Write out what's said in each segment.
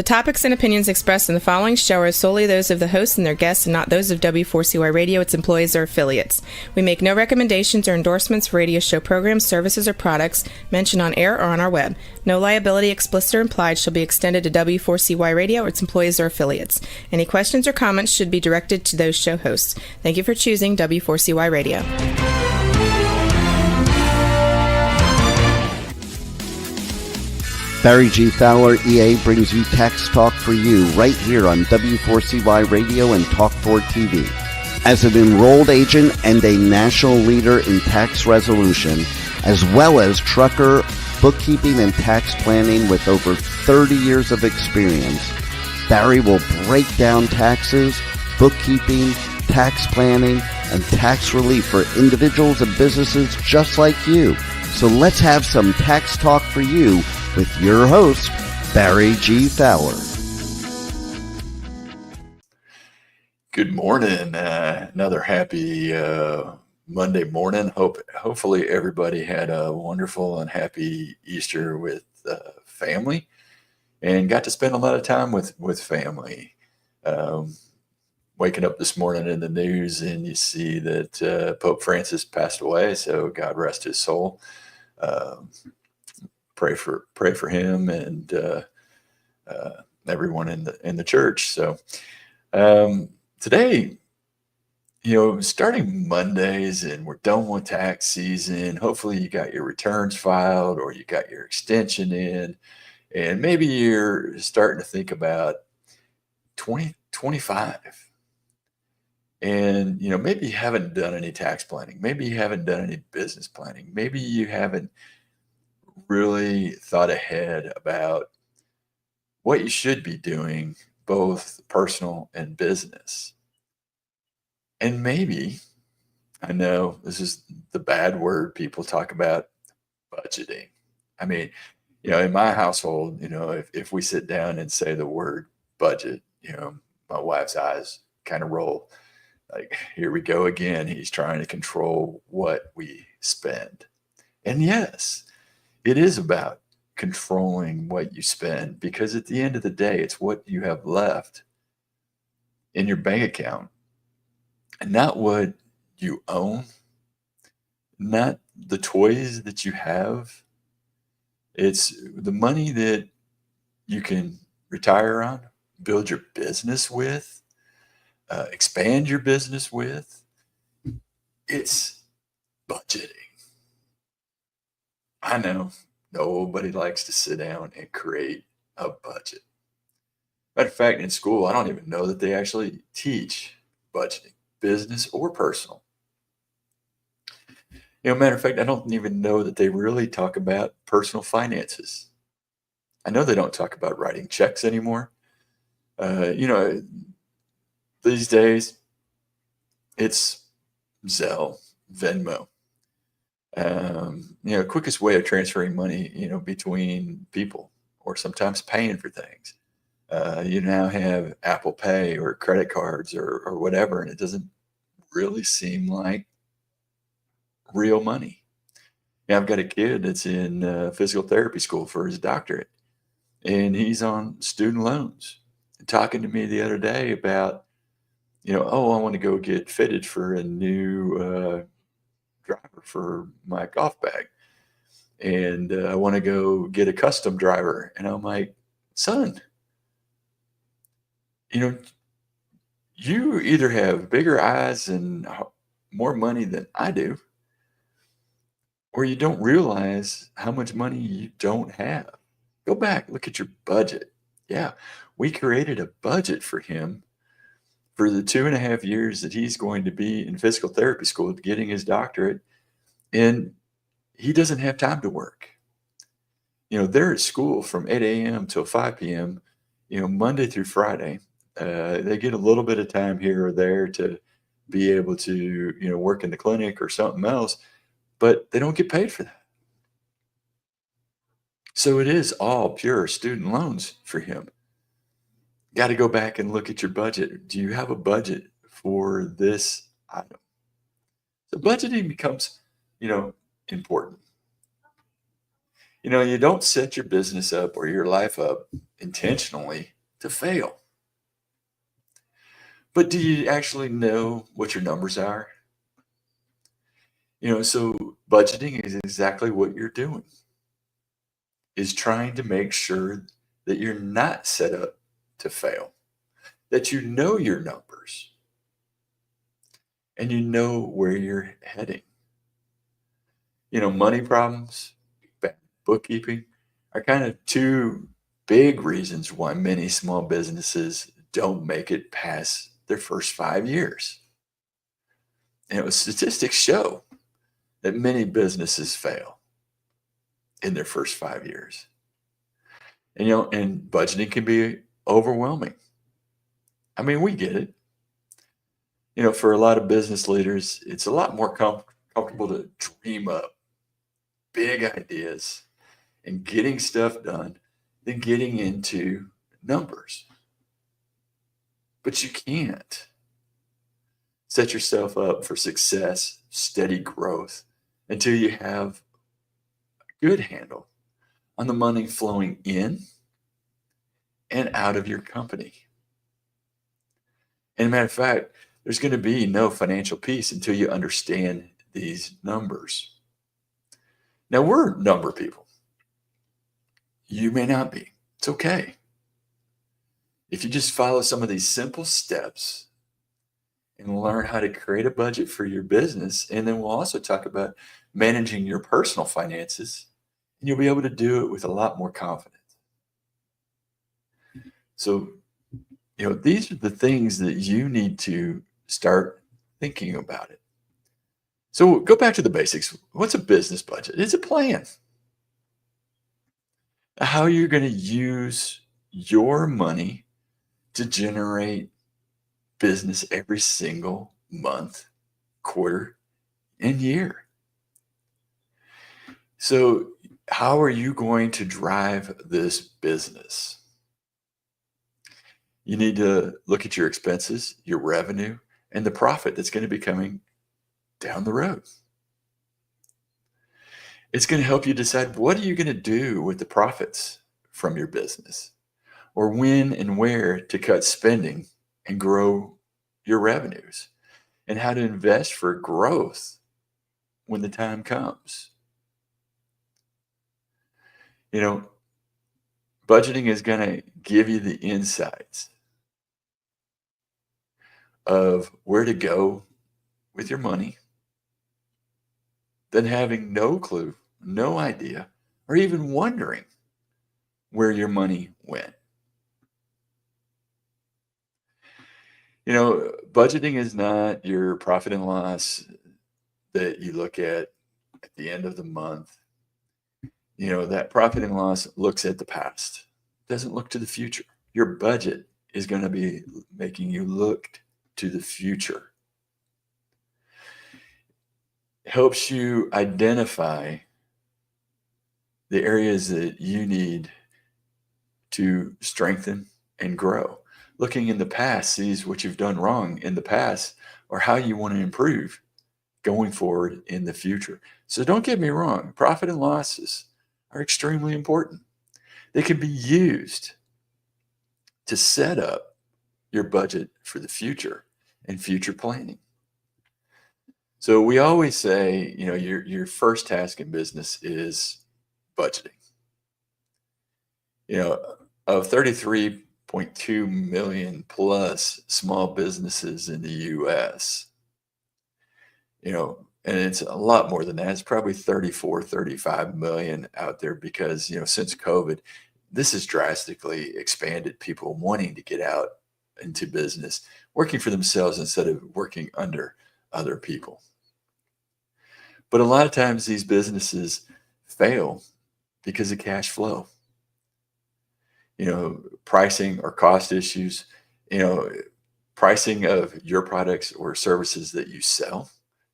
topics and opinions expressed in the following show are solely those of the hosts and their guests and not those of W4CY Radio, its employees, or affiliates. We make no recommendations or endorsements for radio show programs, services, or products mentioned on air or on our web. No liability, explicit or implied, shall be extended to W4CY Radio or its employees or affiliates. Any questions or comments should be directed to those show hosts. Thank you for choosing W4CY Radio. Barry G. Fowler, EA, brings you Tax Talk for You right here on W4CY Radio and Talk4 TV. As an enrolled agent and a national leader in tax resolution, as well as trucker, bookkeeping, and tax planning with over 30 years of experience, Barry will break down taxes, bookkeeping, tax planning, and tax relief for individuals and businesses just like you. So let's have some Tax Talk for You with your host, Barry G. Fowler. Good morning. Another happy Monday morning. Hopefully everybody had a wonderful and happy Easter with family and got to spend a lot of time with family. Waking up this morning in the news and you see that Pope Francis passed away, so God rest his soul. Pray for him and everyone in the church. So today, starting Mondays, and we're done with tax season. Hopefully, you got your returns filed or you got your extension in, and maybe you're starting to think about 2025. And maybe you haven't done any tax planning. Maybe you haven't done any business planning. Maybe you haven't really thought ahead about what you should be doing, both personal and business. And maybe, I know this is the bad word people talk about, budgeting. I mean, in my household, if we sit down and say the word budget, my wife's eyes kind of roll like, here we go again. He's trying to control what we spend. And yes, it is about controlling what you spend, because at the end of the day, it's what you have left in your bank account and not what you own, not the toys that you have. It's the money that you can retire on, build your business with, expand your business with. It's budgeting. I know nobody likes to sit down and create a budget. Matter of fact, in school, I don't even know that they actually teach budgeting, business or personal. Matter of fact, I don't even know that they really talk about personal finances. I know they don't talk about writing checks anymore. These days, it's Zelle, Venmo. Quickest way of transferring money, between people, or sometimes paying for things. You now have Apple Pay or credit cards or whatever, and it doesn't really seem like real money. I've got a kid that's in physical therapy school for his doctorate, and he's on student loans. Talking to me the other day about, I want to go get fitted for a new driver for my golf bag, and I want to go get a custom driver. And I'm like, son, you either have bigger eyes and more money than I do, or you don't realize how much money you don't have. Go back, look at your budget. Yeah, we created a budget for him for the 2.5 years that he's going to be in physical therapy school getting his doctorate, and he doesn't have time to work. They're at school from 8 a.m. till 5 p.m., Monday through Friday. They get a little bit of time here or there to be able to, work in the clinic or something else, but they don't get paid for that. So it is all pure student loans for him. Got to go back and look at your budget. Do you have a budget for this item? So budgeting becomes, important. You don't set your business up or your life up intentionally to fail. But do you actually know what your numbers are? So budgeting is exactly what you're doing, is trying to make sure that you're not set up to fail, that you know your numbers and you know where you're heading. Money problems, bad bookkeeping are kind of two big reasons why many small businesses don't make it past their first 5 years. Statistics show that many businesses fail in their first 5 years. And budgeting can be overwhelming. I mean, we get it. For a lot of business leaders, it's a lot more comfortable to dream up big ideas and getting stuff done than getting into numbers. But you can't set yourself up for success, steady growth, until you have a good handle on the money flowing in and out of your company. And matter of fact, there's going to be no financial peace until you understand these numbers. Now, we're number people. You may not be. It's okay. If you just follow some of these simple steps and learn how to create a budget for your business, and then we'll also talk about managing your personal finances, and you'll be able to do it with a lot more confidence. So, these are the things that you need to start thinking about it. So go back to the basics. What's a business budget? It's a plan. How you're going to use your money to generate business every single month, quarter, and year. So how are you going to drive this business? You need to look at your expenses, your revenue, and the profit that's going to be coming down the road. It's going to help you decide, what are you going to do with the profits from your business, or when and where to cut spending and grow your revenues, and how to invest for growth when the time comes. Budgeting is going to give you the insights of where to go with your money, than having no clue, no idea, or even wondering where your money went. Budgeting is not your profit and loss that you look at the end of the month. That profit and loss looks at the past, doesn't look to the future. Your budget is going to be making you look to the future. It helps you identify the areas that you need to strengthen and grow. Looking in the past sees what you've done wrong in the past, or how you want to improve going forward in the future. So don't get me wrong, profit and losses are extremely important. They can be used to set up your budget for the future and future planning. So we always say, your first task in business is budgeting. Of 33.2 million plus small businesses in the US, and it's a lot more than that. It's probably 34, 35 million out there, because, since COVID, this has drastically expanded people wanting to get out into business, working for themselves instead of working under other people. But a lot of times these businesses fail because of cash flow, pricing or cost issues, pricing of your products or services that you sell,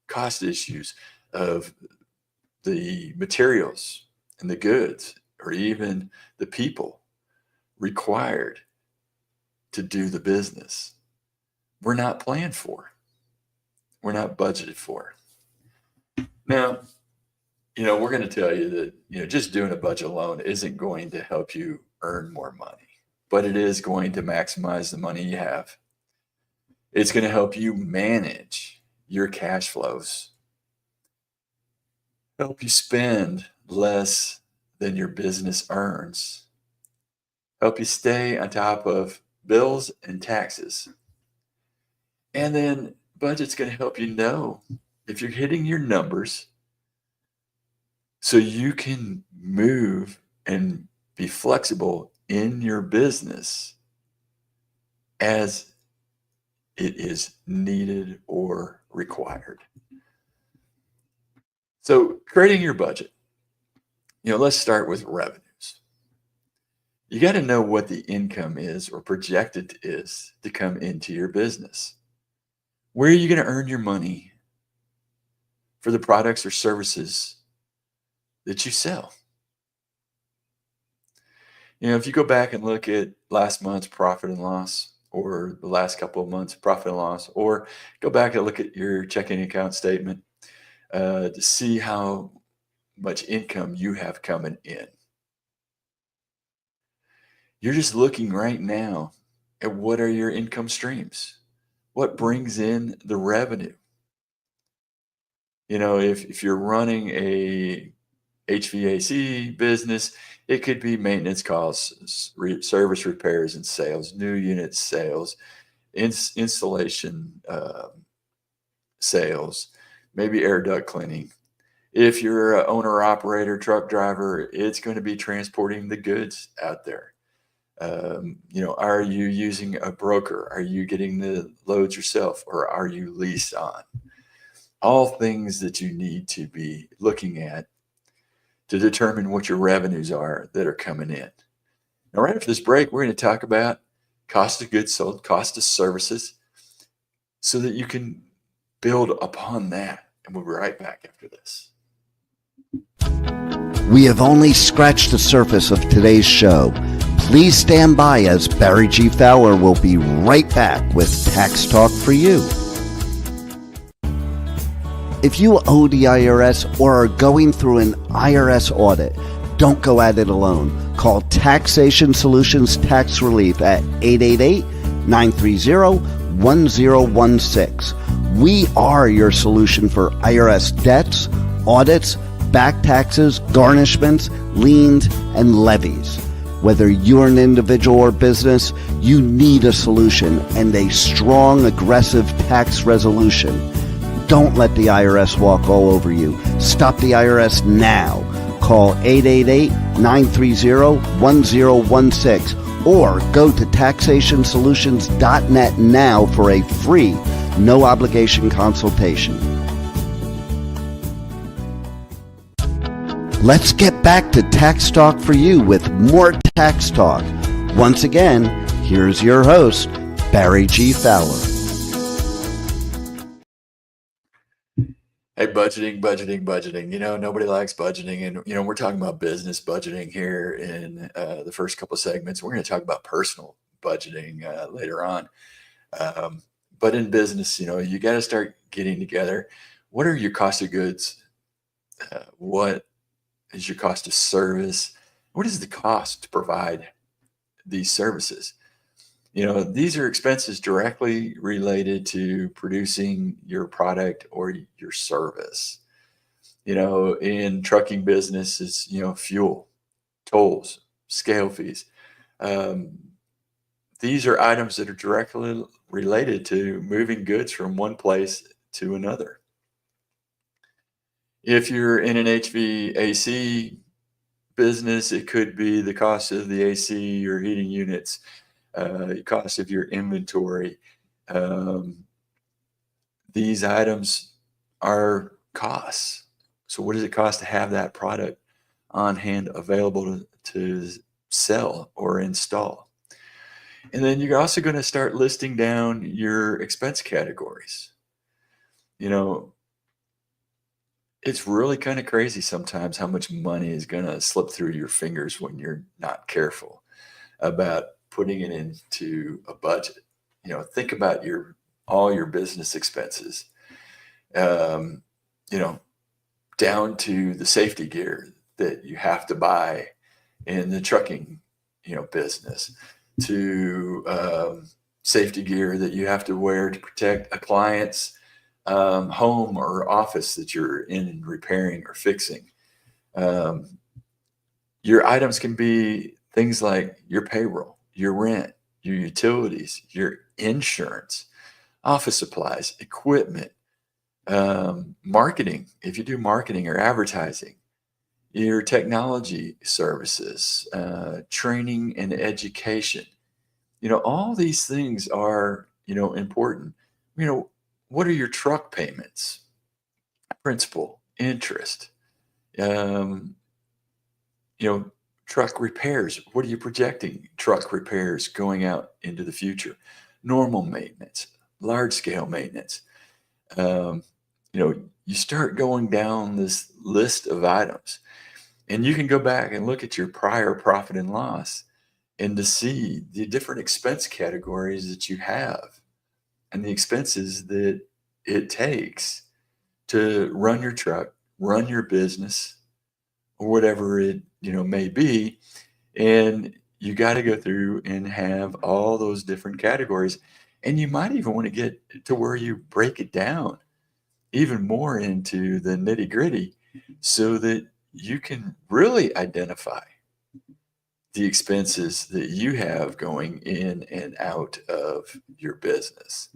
cost issues of the materials and the goods, or even the people required to do the business. We're not planned for. We're not budgeted for. Now, we're going to tell you that, just doing a budget alone isn't going to help you earn more money. but it is going to maximize the money you have. It's going to help you manage your cash flows, help you spend less than your business earns, help you stay on top of bills and taxes. And then budget's going to help you know if you're hitting your numbers so you can move and be flexible in your business as it is needed or required. So creating your budget, let's start with revenues. You got to know what the income is or projected is to come into your business. Where are you going to earn your money for the products or services that you sell? If you go back and look at last month's profit and loss, or the last couple of months profit and loss, or go back and look at your checking account statement to see how much income you have coming in. You're just looking right now at what are your income streams, what brings in the revenue. If you're running a HVAC business, it could be maintenance costs, service repairs and sales, new unit sales, installation sales, maybe air duct cleaning. If you're an owner operator, truck driver, it's going to be transporting the goods out there. Are you using a broker? Are you getting the loads yourself, or are you leased on? All things that you need to be looking at to determine what your revenues are that are coming in. Now, right after this break, we're going to talk about cost of goods sold, cost of services, so that you can build upon that. And we'll be right back after this. We have only scratched the surface of today's show. Please stand by, as Barry G. Fowler will be right back with Tax Talk for You. If you owe the IRS or are going through an IRS audit, don't go at it alone. Call Taxation Solutions Tax Relief at 888-930-1016. We are your solution for IRS debts, audits, back taxes, garnishments, liens, and levies. Whether you're an individual or business, you need a solution and a strong, aggressive tax resolution. Don't let the IRS walk all over you. Stop the IRS now. Call 888-930-1016 or go to taxationsolutions.net now for a free, no obligation consultation. Let's get back to Tax Talk for You with more Tax Talk. Once again, here's your host, Barry G. Fowler. Hey, budgeting. Nobody likes budgeting. And, we're talking about business budgeting here in the first couple of segments. We're going to talk about personal budgeting later on. But in business, you got to start getting together. What are your cost of goods? What is your cost of service? What is the cost to provide these services? These are expenses directly related to producing your product or your service. In trucking business, it's, fuel, tolls, scale fees. These are items that are directly related to moving goods from one place to another. If you're in an HVAC business, it could be the cost of the AC or heating units, the cost of your inventory. These items are costs. So what does it cost to have that product on hand available to sell or install? And then you're also going to start listing down your expense categories. It's really kind of crazy sometimes how much money is going to slip through your fingers when you're not careful about putting it into a budget. Think about all your business expenses, down to the safety gear that you have to buy in the trucking, business. to safety gear that you have to wear to protect a client's home or office that you're in and repairing or fixing. Your items can be things like your payroll, your rent, your utilities, your insurance, office supplies, equipment, marketing, if you do marketing or advertising, your technology services, training and education. All these things are, important. What are your truck payments? Principal, interest, um, truck repairs. What are you projecting truck repairs going out into the future? Normal maintenance, large scale maintenance. Um, you start going down this list of items, and you can go back and look at your prior profit and loss and to see the different expense categories that you have and the expenses that it takes to run your truck, run your business, or whatever it may be. And you got to go through and have all those different categories. And you might even want to get to where you break it down even more into the nitty gritty so that you can really identify the expenses that you have going in and out of your business.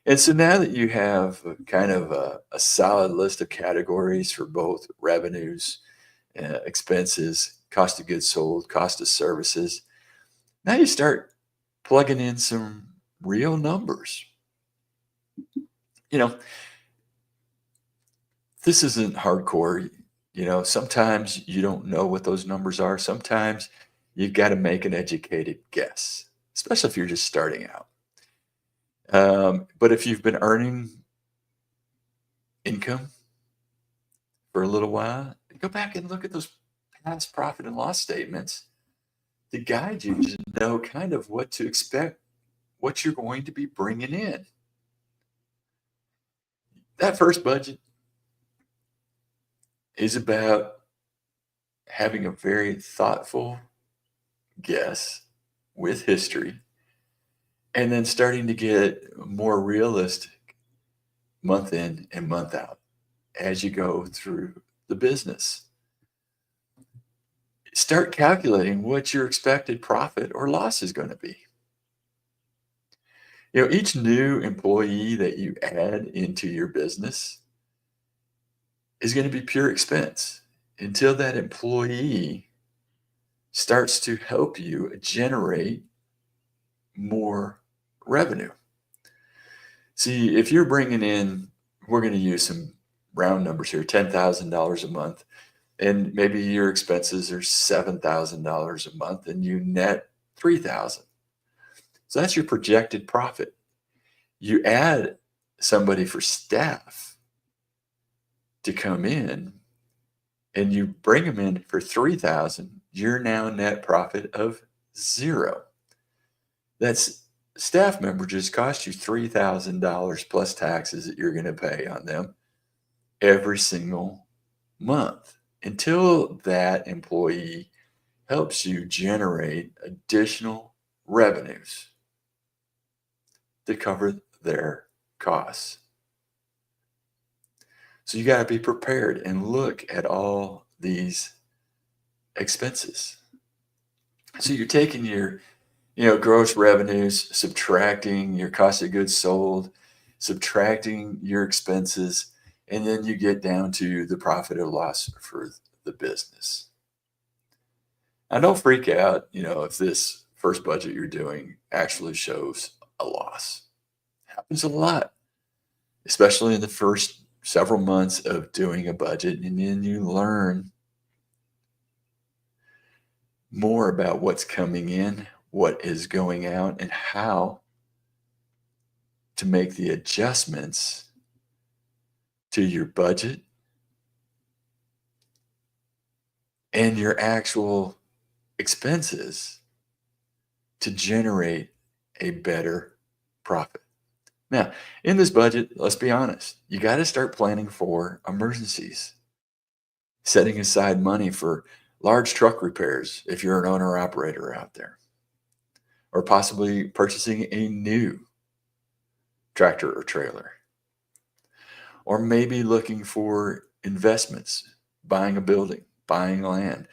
And so now that you have kind of a solid list of categories for both revenues, expenses, cost of goods sold, cost of services, now you start plugging in some real numbers. This isn't hardcore. Sometimes you don't know what those numbers are. Sometimes you've got to make an educated guess, especially if you're just starting out. But if you've been earning income for a little while, go back and look at those past profit and loss statements to guide you to know kind of what to expect, what you're going to be bringing in. That first budget is about having a very thoughtful guess with history, and then starting to get more realistic month in and month out as you go through the business. Start calculating what your expected profit or loss is going to be. Each new employee that you add into your business is going to be pure expense until that employee starts to help you generate more revenue. See, if you're bringing in, we're going to use some round numbers here, $10,000 a month, and maybe your expenses are $7,000 a month and you net $3,000. So that's your projected profit. You add somebody for staff to come in and you bring them in for $3,000, you're now net profit of $0. That's staff member just cost you $3,000 plus taxes that you're going to pay on them every single month until that employee helps you generate additional revenues to cover their costs. So you got to be prepared and look at all these expenses. So you're taking your gross revenues, subtracting your cost of goods sold, subtracting your expenses, and then you get down to the profit or loss for the business. Now, don't freak out, if this first budget you're doing actually shows a loss. It happens a lot, especially in the first several months of doing a budget, and then you learn more about what's coming in, what is going out, and how to make the adjustments to your budget and your actual expenses to generate a better profit. Now, in this budget, let's be honest, you got to start planning for emergencies, setting aside money for large truck repairs if you're an owner operator out there. or possibly purchasing a new tractor or trailer. Or maybe looking for investments, buying a building, buying land,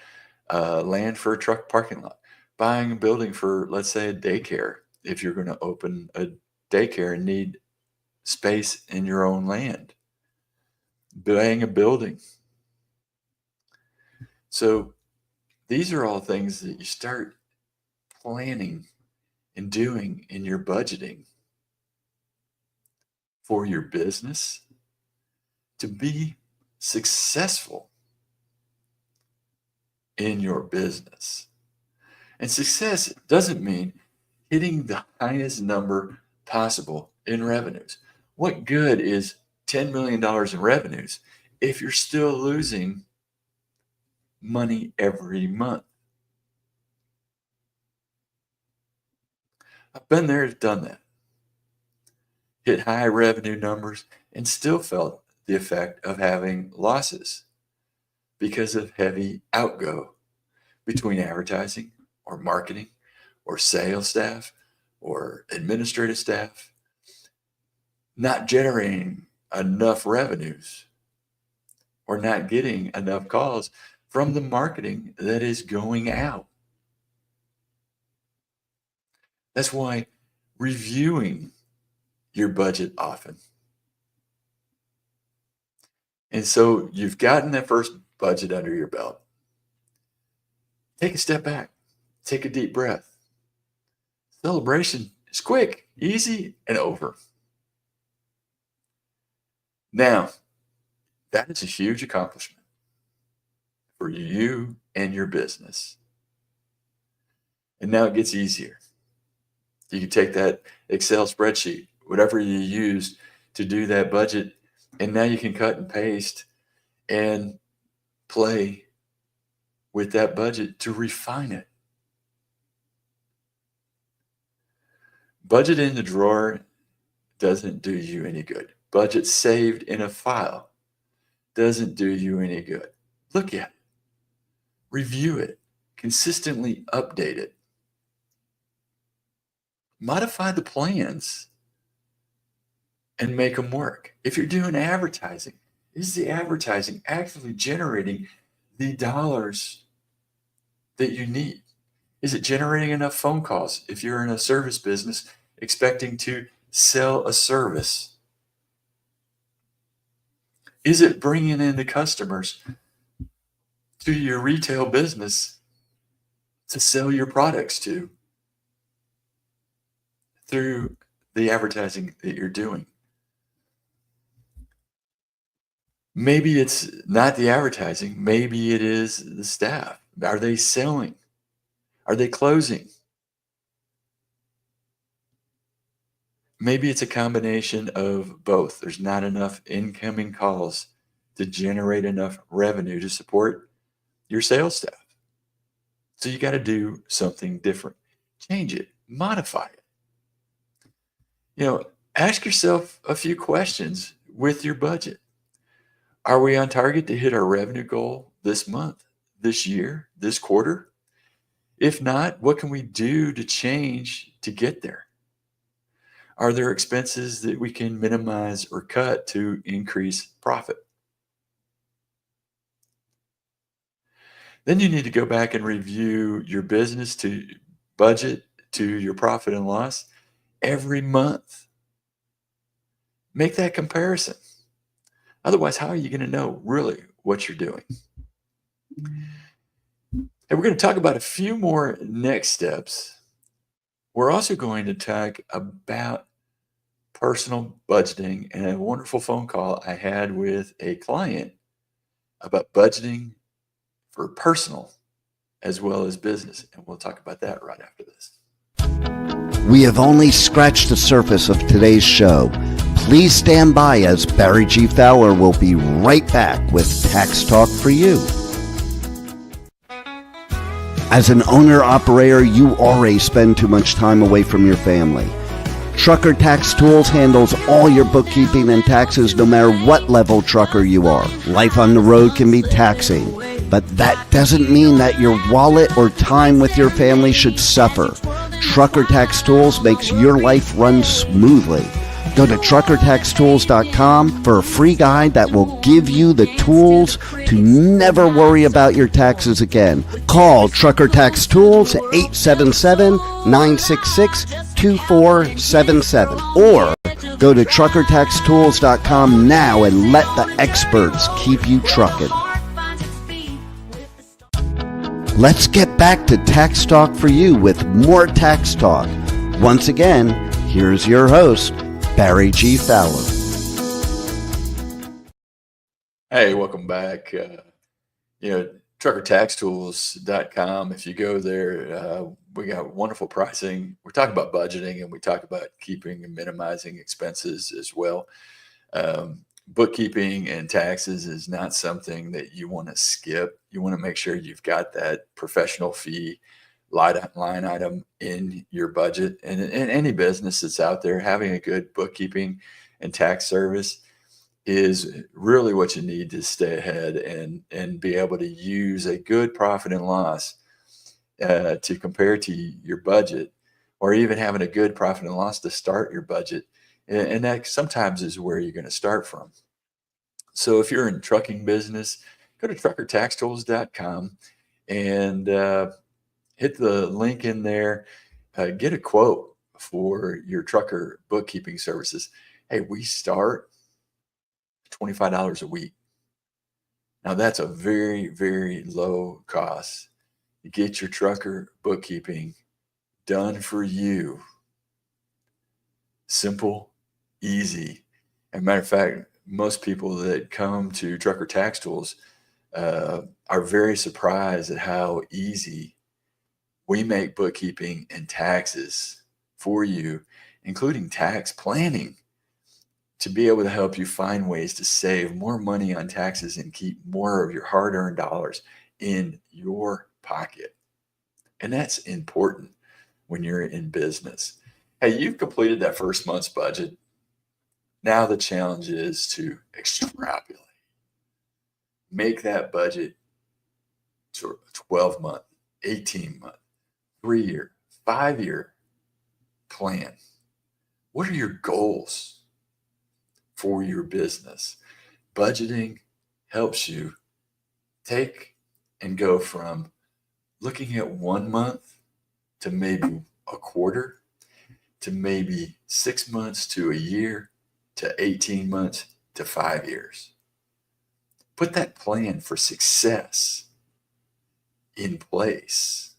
land for a truck parking lot, buying a building for, let's say, a daycare. If you're going to open a daycare and need space in your own land, buying a building. So these are all things that you start planning and doing in your budgeting for your business to be successful in your business. And success doesn't mean hitting the highest number possible in revenues. What good is $10 million in revenues if you're still losing money every month? I've been there, done that. Hit high revenue numbers and still felt the effect of having losses because of heavy outgo between advertising or marketing or sales staff or administrative staff, not generating enough revenues or not getting enough calls from the marketing that is going out. That's why reviewing your budget often. And so you've gotten that first budget under your belt. Take a step back, take a deep breath. Celebration is quick, easy, and over. Now, that is a huge accomplishment for you and your business. And now it gets easier. You can take that Excel spreadsheet, whatever you use to do that budget, and now you can cut and paste and play with that budget to refine it. Budget in the drawer doesn't do you any good. Budget saved in a file doesn't do you any good. Look at it. Review it. Consistently update it. Modify the plans and make them work. If you're doing advertising, is the advertising actually generating the dollars that you need? Is it generating enough phone calls if you're in a service business expecting to sell a service? Is it bringing in the customers to your retail business to sell your products to through the advertising that you're doing? Maybe it's not the advertising. Maybe it is the staff. Are they selling? Are they closing? Maybe it's a combination of both. There's not enough incoming calls to generate enough revenue to support your sales staff. So you got to do something different. Change it, modify it. Ask yourself a few questions with your budget. Are we on target to hit our revenue goal this month, this year, this quarter? If not, what can we do to change to get there? Are there expenses that we can minimize or cut to increase profit? Then you need to go back and review your business to budget to your profit and loss every month. Make that comparison. Otherwise, how are you going to know really what you're doing? And we're going to talk about a few more next steps. We're also going to talk about personal budgeting and a wonderful phone call I had with a client about budgeting for personal as well as business. And we'll talk about that right after this. We have only scratched the surface of today's show. Please stand by as Barry G. Fowler will be right back with Tax Talk for You. As an owner-operator, you already spend too much time away from your family. Trucker Tax Tools handles all your bookkeeping and taxes no matter what level trucker you are. Life on the road can be taxing, but that doesn't mean that your wallet or time with your family should suffer. Trucker Tax Tools makes your life run smoothly. Go to truckertaxtools.com for a free guide that will give you the tools to never worry about your taxes again. Call Trucker Tax Tools 877-966-2477 or go to truckertaxtools.com now and let the experts keep you trucking. Let's get back to Tax Talk for You with more Tax Talk. Once again, here's your host, Barry G. Fowler. Hey, welcome back. Truckertaxtools.com. If you go there, we got wonderful pricing. We're talking about budgeting, and we talk about keeping and minimizing expenses as well. Bookkeeping and taxes is not something that you want to skip. You want to make sure you've got that professional fee line item in your budget. And in any business that's out there, having a good bookkeeping and tax service is really what you need to stay ahead and be able to use a good profit and loss to compare to your budget, or even having a good profit and loss to start your budget. And that sometimes is where you're going to start from. So if you're in trucking business, go to truckertaxtools.com and hit the link in there, get a quote for your trucker bookkeeping services. Hey, we start $25 a week. Now that's a very, very low cost. You get your trucker bookkeeping done for you. Simple, easy. As a matter of fact, most people that come to Trucker Tax Tools are very surprised at how easy we make bookkeeping and taxes for you, including tax planning, to be able to help you find ways to save more money on taxes and keep more of your hard-earned dollars in your pocket. And that's important when you're in business. Hey, you've completed that first month's budget. Now the challenge is to extrapolate. Make that budget to a 12-month, 18-month, 3-year, 5-year plan. What are your goals for your business? Budgeting helps you take and go from looking at 1 month to maybe a quarter, to maybe 6 months to a year, to 18 months to 5 years. Put that plan for success in place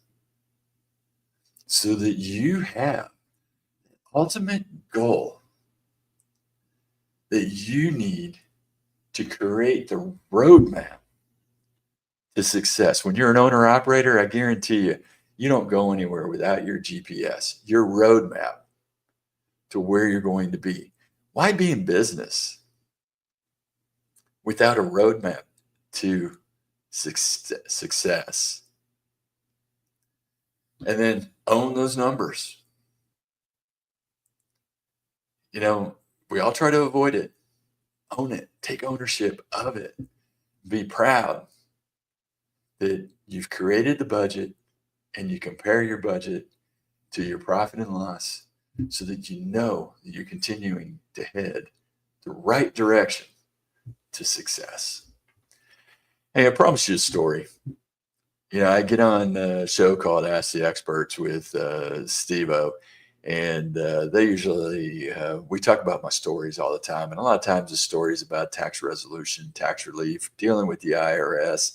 so that you have the ultimate goal that you need to create the roadmap to success. When you're an owner operator, I guarantee you, you don't go anywhere without your GPS, your roadmap to where you're going to be. Why be in business without a roadmap to success? And then own those numbers. You know, we all try to avoid it. Own it. Take ownership of it. Be proud that you've created the budget and you compare your budget to your profit and loss so that you know that you're continuing to head the right direction to success. Hey, I promised you a story. You know, I get on a show called Ask the Experts with Steve-O, and they usually, we talk about my stories all the time. And a lot of times the stories about tax resolution, tax relief, dealing with the IRS,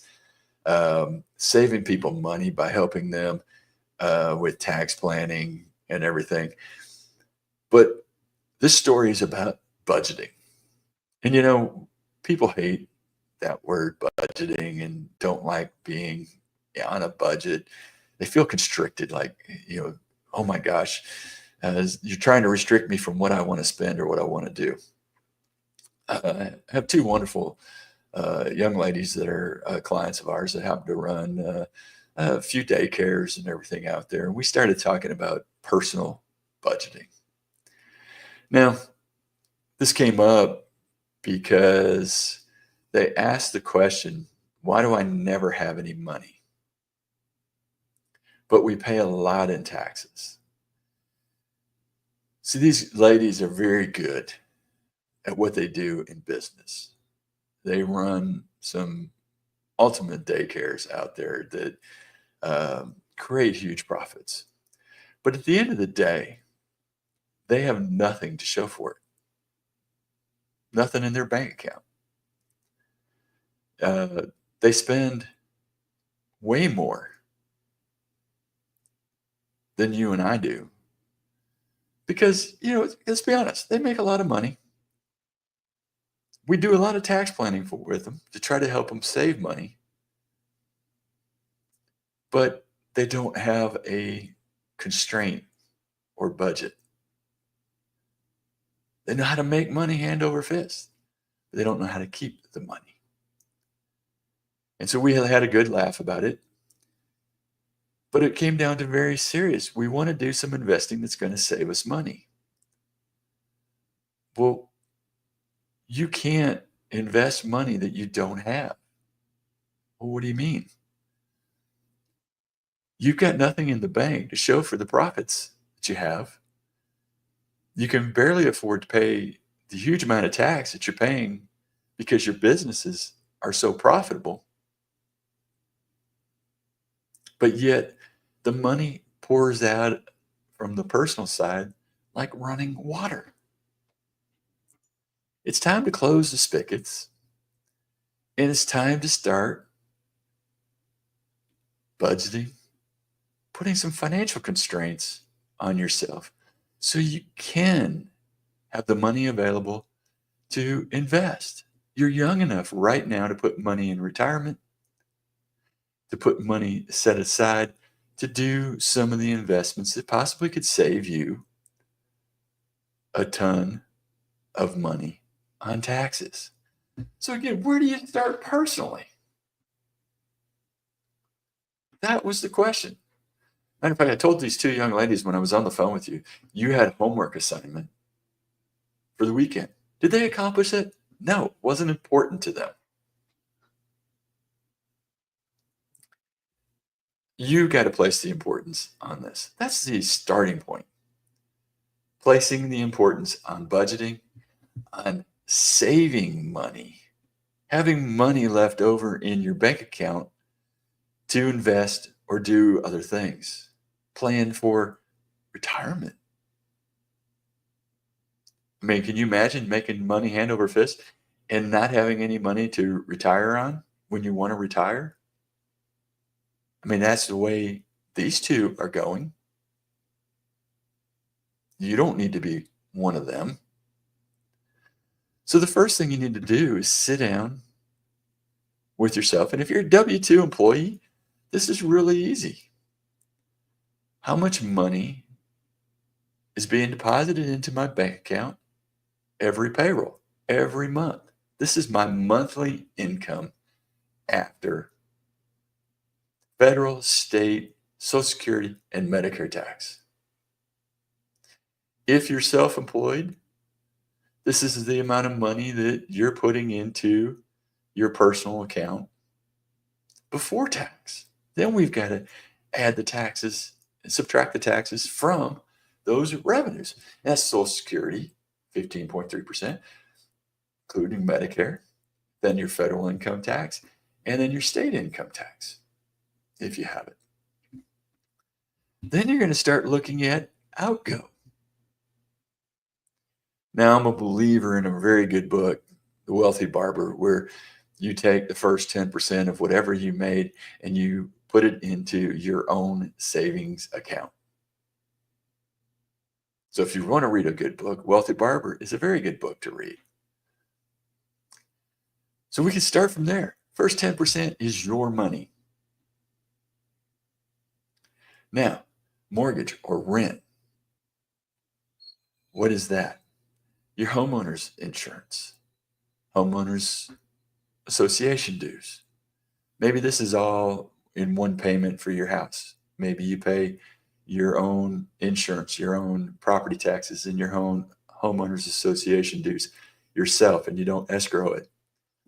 saving people money by helping them with tax planning and everything. But this story is about budgeting. And, you know, people hate that word budgeting and don't like being on a budget. They feel constricted, like, you know, oh my gosh, you're trying to restrict me from what I want to spend or what I want to do. I have two wonderful young ladies that are clients of ours that happen to run a few daycares and everything out there. And we started talking about personal budgeting. Now, this came up because they asked the question, why do I never have any money? But we pay a lot in taxes. See, these ladies are very good at what they do in business. They run some ultimate daycares out there that create huge profits. But at the end of the day, they have nothing to show for it. Nothing in their bank account. They spend way more than you and I do. Because, let's be honest, they make a lot of money. We do a lot of tax planning with them to try to help them save money. But they don't have a constraint or budget. They know how to make money hand over fist. But they don't know how to keep the money. And so we had a good laugh about it. But it came down to very serious. We want to do some investing that's going to save us money. Well, you can't invest money that you don't have. Well, what do you mean? You've got nothing in the bank to show for the profits that you have. You can barely afford to pay the huge amount of tax that you're paying because your businesses are so profitable. But yet, the money pours out from the personal side like running water. It's time to close the spigots, and it's time to start budgeting, putting some financial constraints on yourself so you can have the money available to invest. You're young enough right now to put money in retirement, to put money set aside to do some of the investments that possibly could save you a ton of money on taxes. So again, where do you start personally? That was the question. Matter of fact, I told these two young ladies when I was on the phone with you, you had a homework assignment for the weekend. Did they accomplish it? No, it wasn't important to them. You got to place the importance on this. That's the starting point. Placing the importance on budgeting, on saving money, having money left over in your bank account to invest or do other things. Plan for retirement. I mean, can you imagine making money hand over fist and not having any money to retire on when you want to retire? I mean, that's the way these two are going. You don't need to be one of them. So the first thing you need to do is sit down with yourself. And if you're a W-2 employee, this is really easy. How much money is being deposited into my bank account every payroll, every month? This is my monthly income after federal, state, Social Security, and Medicare tax. If you're self-employed, this is the amount of money that you're putting into your personal account before tax. Then we've got to add the taxes and subtract the taxes from those revenues. And that's Social Security, 15.3%, including Medicare, then your federal income tax, and then your state income tax, if you have it. Then you're going to start looking at outgo. Now, I'm a believer in a very good book, The Wealthy Barber, where you take the first 10% of whatever you made and you put it into your own savings account. So if you want to read a good book, Wealthy Barber is a very good book to read. So we can start from there. First 10% is your money. Now, mortgage or rent. What is that? Your homeowner's insurance, homeowners association dues. Maybe this is all in one payment for your house. Maybe you pay your own insurance, your own property taxes, and your own homeowners association dues yourself, and you don't escrow it.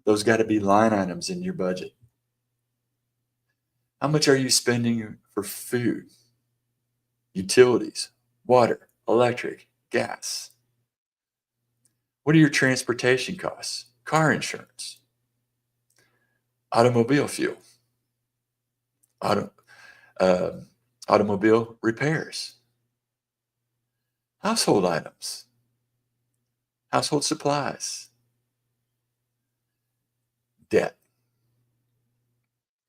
Those got to be line items in your budget. How much are you spending for food, utilities, water, electric, gas? What are your transportation costs? Car insurance, automobile fuel, auto, uh, automobile repairs, household items, household supplies, debt.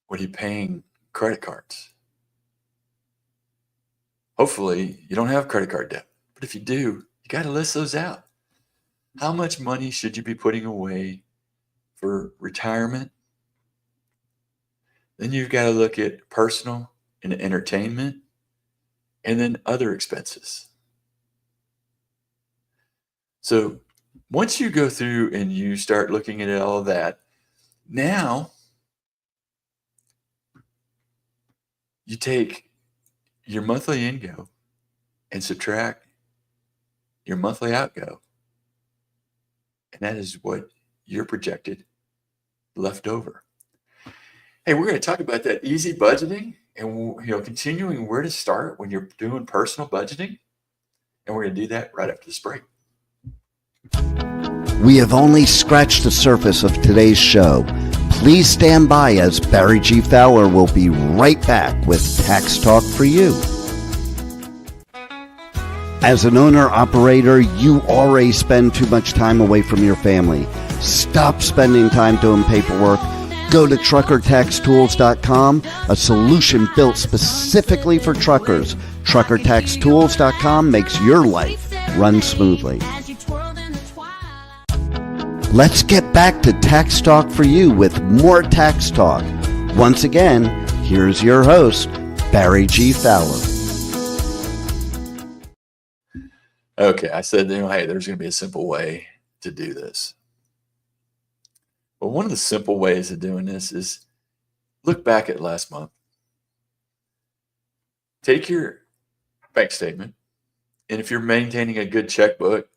What are you paying credit cards? Hopefully, you don't have credit card debt. But if you do, you got to list those out. How much money should you be putting away for retirement? Then you've got to look at personal and entertainment, and then other expenses. So once you go through and you start looking at all of that, now you take your monthly ingo and subtract your monthly outgo. And that is what you're projected left over. Hey, we're going to talk about that easy budgeting and continuing where to start when you're doing personal budgeting. And we're going to do that right after this break. We have only scratched the surface of today's show. Please stand by as Barry G. Fowler will be right back with Tax Talk for You. As an owner-operator, you already spend too much time away from your family. Stop spending time doing paperwork. Go to TruckerTaxTools.com, a solution built specifically for truckers. TruckerTaxTools.com makes your life run smoothly. Let's get back to Tax Talk for You with more Tax Talk. Once again, here's your host, Barry G. Fowler. Okay, I said, hey, there's going to be a simple way to do this. Well, one of the simple ways of doing this is look back at last month. Take your bank statement, and if you're maintaining a good checkbook,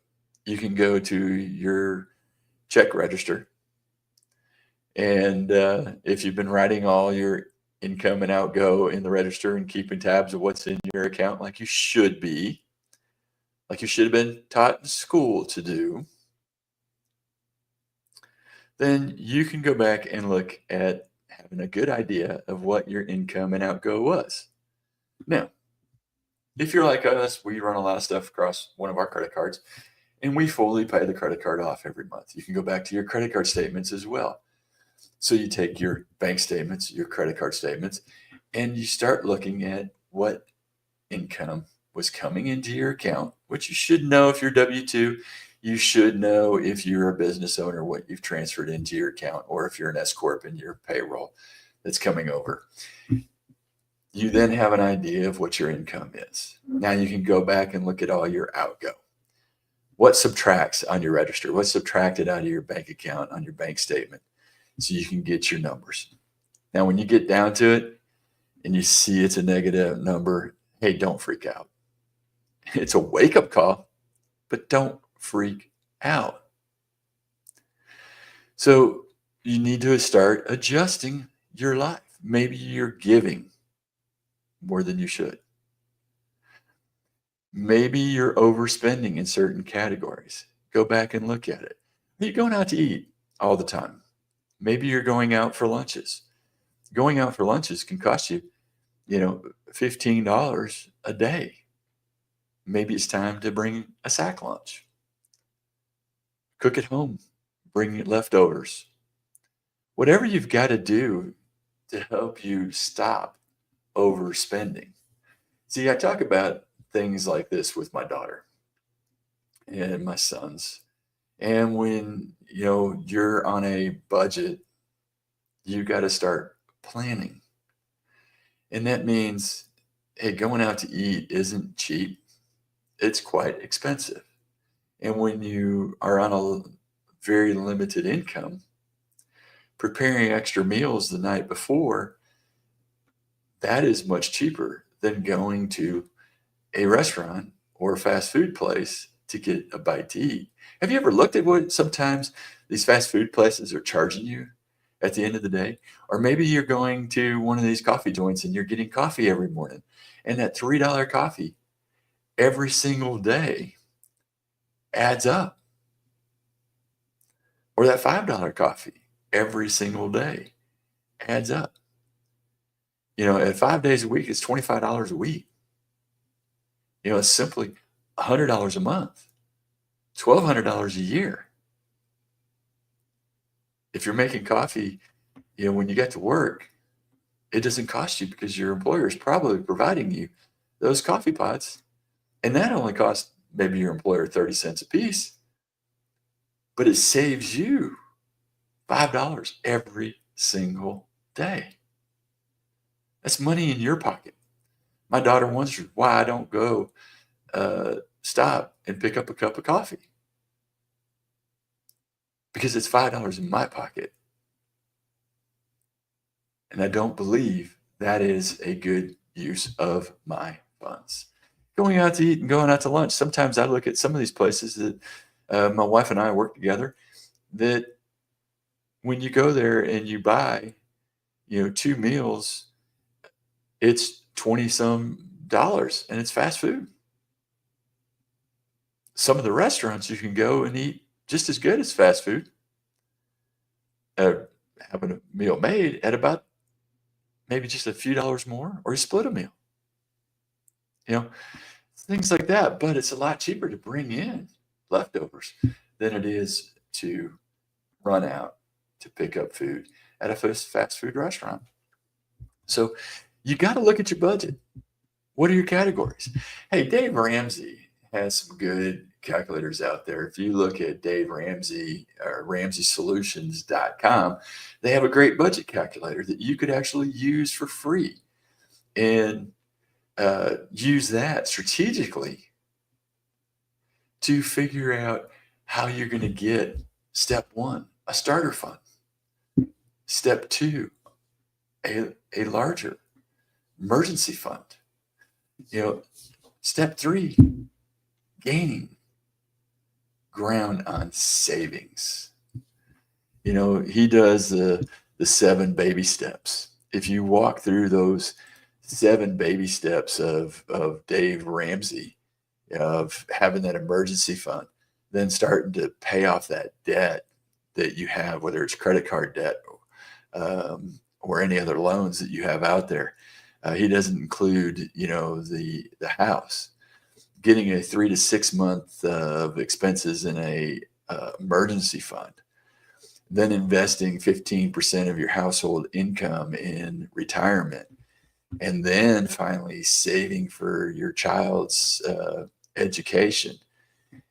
you can go to your check register. And if you've been writing all your income and outgo in the register and keeping tabs of what's in your account like you should be, like you should have been taught in school to do, then you can go back and look at having a good idea of what your income and outgo was. Now, if you're like us, we run a lot of stuff across one of our credit cards, and we fully pay the credit card off every month. You can go back to your credit card statements as well. So you take your bank statements, your credit card statements, and you start looking at what income was coming into your account, which you should know if you're W-2. You should know if you're a business owner what you've transferred into your account, or if you're an S-Corp in your payroll that's coming over. You then have an idea of what your income is. Now you can go back and look at all your outgo. What subtracts on your register? What's subtracted out of your bank account on your bank statement? So you can get your numbers. Now, when you get down to it and you see it's a negative number, hey, don't freak out. It's a wake-up call, but don't freak out. So you need to start adjusting your life. Maybe you're giving more than you should. Maybe you're overspending in certain categories. Go back and look at it. Are you going out to eat all the time? Maybe you're going out for lunches. Going out for lunches can cost you, $15 a day. Maybe it's time to bring a sack lunch. Cook at home. Bring leftovers. Whatever you've got to do to help you stop overspending. See, I talk about things like this with my daughter and my sons. And when, you're on a budget, you got to start planning. And that means, hey, going out to eat isn't cheap. It's quite expensive. And when you are on a very limited income, preparing extra meals the night before, that is much cheaper than going to a restaurant or a fast food place to get a bite to eat. Have you ever looked at what sometimes these fast food places are charging you at the end of the day? Or maybe you're going to one of these coffee joints and you're getting coffee every morning, and that $3 coffee every single day adds up. Or that $5 coffee every single day adds up. At 5 days a week, it's $25 a week. It's simply $100 a month, $1,200 a year. If you're making coffee, when you get to work, it doesn't cost you because your employer is probably providing you those coffee pots. And that only costs maybe your employer 30 cents a piece, but it saves you $5 every single day. That's money in your pocket. My daughter wonders why I don't go stop and pick up a cup of coffee. Because it's $5 in my pocket. And I don't believe that is a good use of my funds. Going out to eat and going out to lunch. Sometimes I look at some of these places that my wife and I work together, that when you go there and you buy, 2 meals, it's 20 some dollars and it's fast food. Some of the restaurants you can go and eat just as good as fast food, having a meal made at about maybe just a few dollars more, or you split a meal. Things like that. But it's a lot cheaper to bring in leftovers than it is to run out to pick up food at a fast food restaurant. So you got to look at your budget. What are your categories? Hey, Dave Ramsey has some good calculators out there. If you look at Dave Ramsey or RamseySolutions.com, they have a great budget calculator that you could actually use for free and use that strategically to figure out how you're going to get step 1, a starter fund. Step 2, a larger emergency fund. Step 3, gaining ground on savings. He does the 7 baby steps. If you walk through those 7 baby steps of Dave Ramsey, of having that emergency fund, then starting to pay off that debt that you have, whether it's credit card debt or any other loans that you have out there. He doesn't include, the house. Getting a 3 to 6 month of expenses in a emergency fund, then investing 15% of your household income in retirement, and then finally saving for your child's education,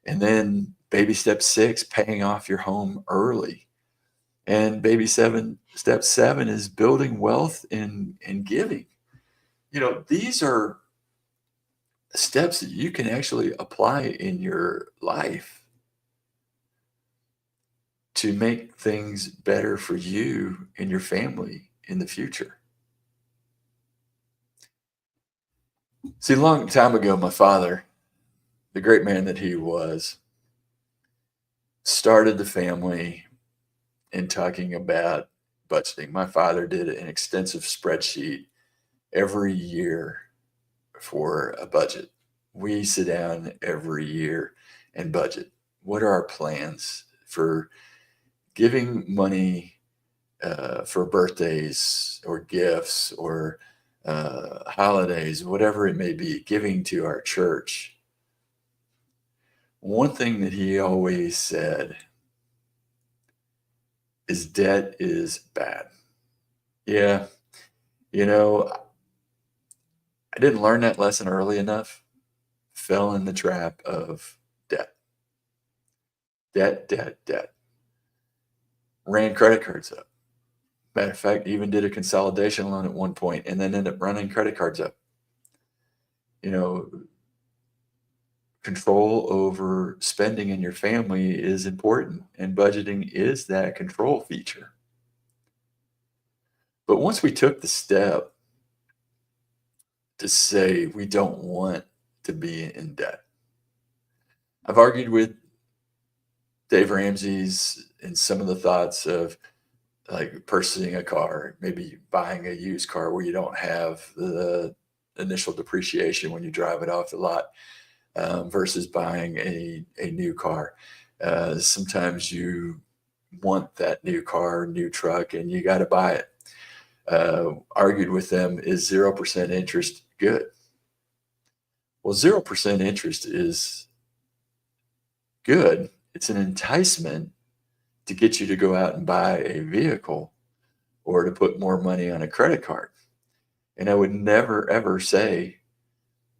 and then baby step 6, paying off your home early, and step 7 is building wealth and giving. These are steps that you can actually apply in your life to make things better for you and your family in the future. See, a long time ago, my father, the great man that he was, started the family in talking about budgeting. My father did an extensive spreadsheet every year for a budget. We sit down every year and budget. What are our plans for giving money for birthdays or gifts or holidays, whatever it may be, giving to our church? One thing that he always said is debt is bad. Yeah, I didn't learn that lesson early enough. Fell in the trap of debt. Debt. Ran credit cards up. Matter of fact, even did a consolidation loan at one point and then ended up running credit cards up. Control over spending in your family is important, and budgeting is that control feature. But once we took the step to say we don't want to be in debt, I've argued with Dave Ramsey's and some of the thoughts of like purchasing a car, maybe buying a used car where you don't have the initial depreciation when you drive it off the lot. versus buying a new car. Sometimes you want that new car, new truck, and you got to buy it. Argued with them, is 0% interest good? Well, 0% interest is good. It's an enticement to get you to go out and buy a vehicle or to put more money on a credit card. And I would never, ever say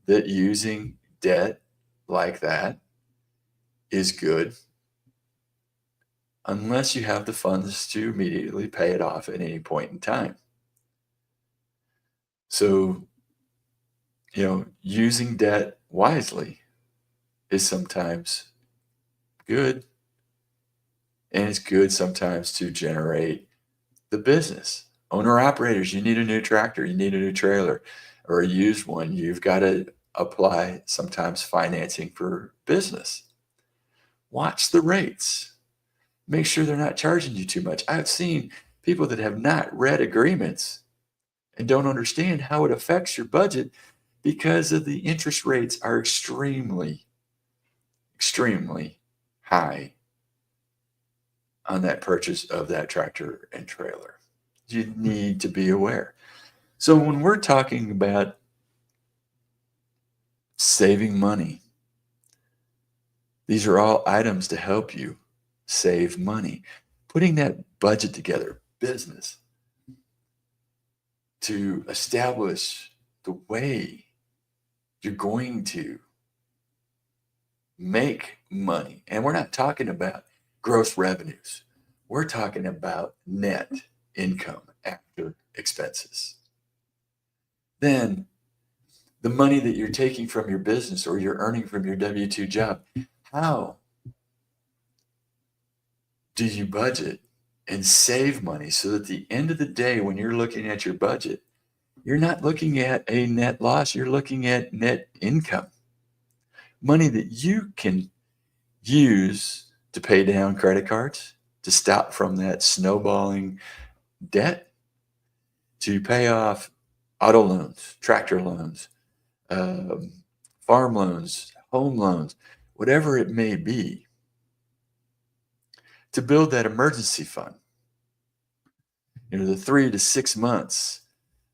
that using debt like that is good unless you have the funds to immediately pay it off at any point in time. So, using debt wisely is sometimes good, and it's good sometimes to generate the business. Owner-operators, you need a new tractor, you need a new trailer, or a used one. You've got to apply sometimes financing for business. Watch the rates. Make sure they're not charging you too much. I've seen people that have not read agreements and don't understand how it affects your budget because of the interest rates are extremely, extremely high on that purchase of that tractor and trailer. You need to be aware. So when we're talking about saving money, these are all items to help you save money. Putting that budget together, business, to establish the way you're going to make money. And we're not talking about gross revenues. We're talking about net income after expenses. Then the money that you're taking from your business or you're earning from your W-2 job, how do you budget and save money so that at the end of the day, when you're looking at your budget, you're not looking at a net loss, you're looking at net income. Money that you can use to pay down credit cards, to stop from that snowballing debt, to pay off auto loans, tractor loans, farm loans, home loans, whatever it may be, to build that emergency fund. The 3 to 6 months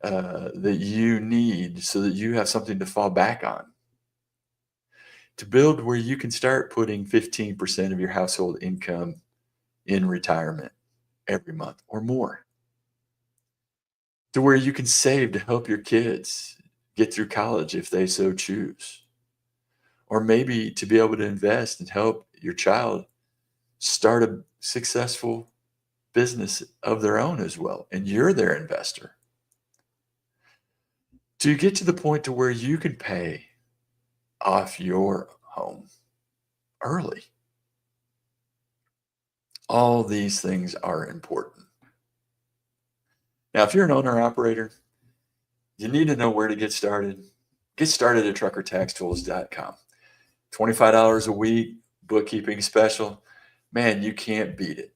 that you need so that you have something to fall back on. To build where you can start putting 15% of your household income in retirement every month or more. To where you can save to help your kids get through college if they so choose. Or maybe to be able to invest and help your child start a successful business of their own as well, and you're their investor. To get to the point to where you can pay off your home early. All these things are important. Now, if you're an owner-operator, you need to know where to get started. Get started at truckertaxtools.com. $25 a week, bookkeeping special. Man, you can't beat it.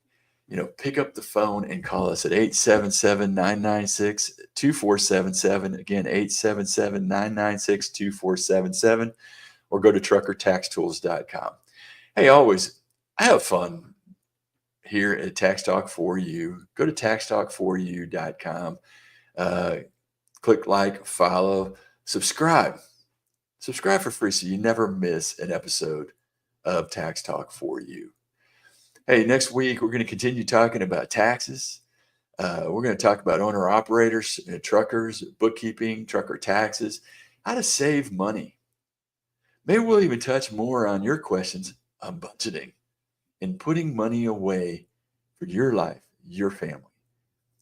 Pick up the phone and call us at 877-996-2477. Again, 877-996-2477, or go to truckertaxtools.com. Hey, always, I have fun here at Tax Talk For You. Go to taxtalk4u.com. Click like, follow, subscribe. Subscribe for free so you never miss an episode of Tax Talk For You. Hey, next week, we're going to continue talking about taxes. We're going to talk about owner-operators, truckers, bookkeeping, trucker taxes, how to save money. Maybe we'll even touch more on your questions on budgeting and putting money away for your life, your family.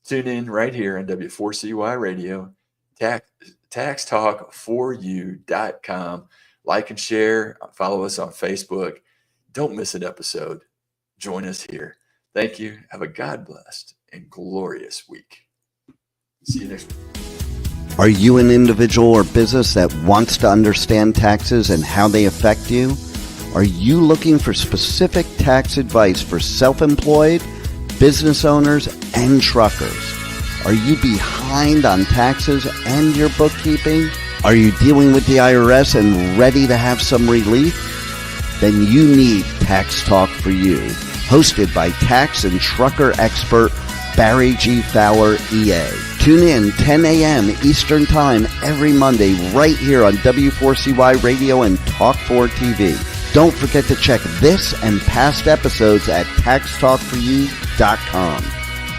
Tune in right here on W4CY Radio, taxtalk4u.com. Like and share. Follow us on Facebook. Don't miss an episode. Join us here. Thank you. Have a God-blessed and glorious week. See you next week. Are you an individual or business that wants to understand taxes and how they affect you? Are you looking for specific tax advice for self-employed, business owners, and truckers? Are you behind on taxes and your bookkeeping? Are you dealing with the IRS and ready to have some relief? Then you need Tax Talk for You, hosted by tax and trucker expert Barry G. Fowler, EA. Tune in 10 a.m. Eastern Time every Monday right here on W4CY Radio and Talk 4 TV. Don't forget to check this and past episodes at TaxTalkForYou.com.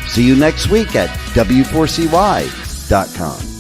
See you next week at W4CY.com.